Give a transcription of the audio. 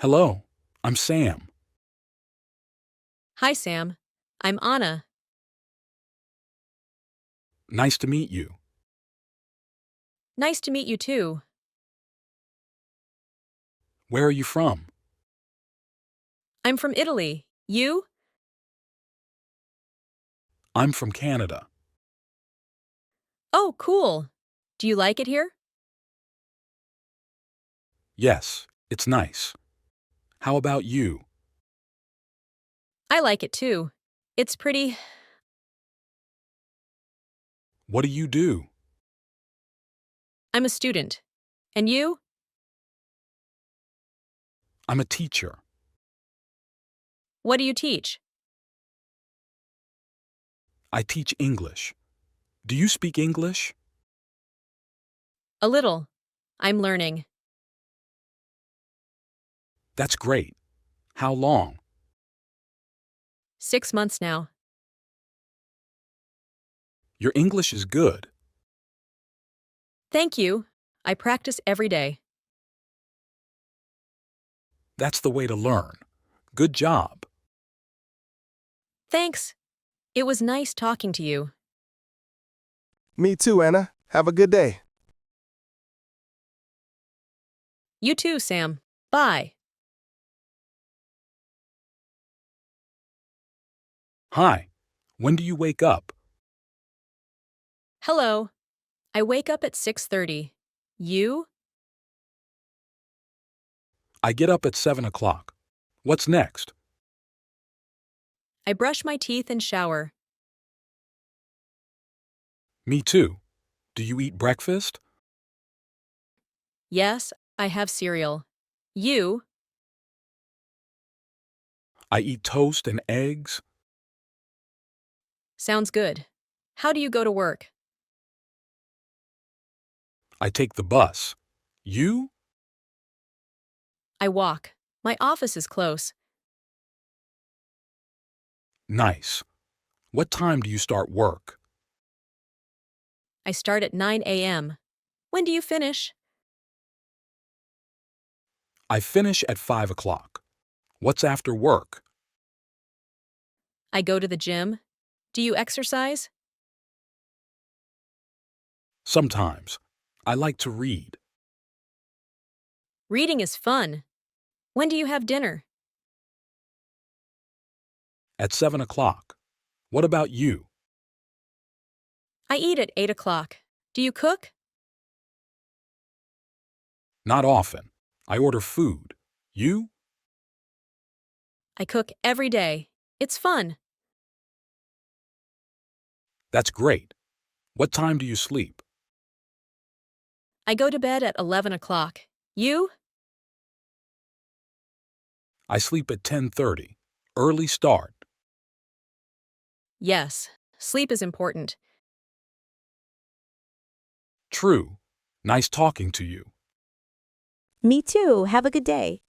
Hello, I'm Sam. Hi, Sam. I'm Anna. Nice to meet you. Nice to meet you too. Where are you from? I'm from Italy. You? I'm from Canada. Oh, cool. Do you like it here? Yes, it's nice. How about you? I like it too. It's pretty. What do you do? I'm a student. And you? I'm a teacher. What do you teach? I teach English. Do you speak English? A little. I'm learning. That's great. How long? 6 months now. Your English is good. Thank you. I practice every day. That's the way to learn. Good job. Thanks. It was nice talking to you. Me too, Anna. Have a good day. You too, Sam. Bye. Hi. When do you wake up? Hello. I wake up at 6:30. You? I get up at 7 o'clock. What's next? I brush my teeth and shower. Me too. Do you eat breakfast? Yes, I have cereal. You? I eat toast and eggs. Sounds good. How do you go to work? I take the bus. You? I walk. My office is close. Nice. What time do you start work? I start at 9 a.m. When do you finish? I finish at 5 o'clock. What's after work? I go to the gym. Do you exercise? Sometimes. I like to read. Reading is fun. When do you have dinner? At 7 o'clock. What about you? I eat at 8 o'clock. Do you cook? Not often. I order food. You? I cook every day. It's fun. That's great. What time do you sleep? I go to bed at 11 o'clock. You? I sleep at 10:30. Early start. Yes, sleep is important. True. Nice talking to you. Me too. Have a good day.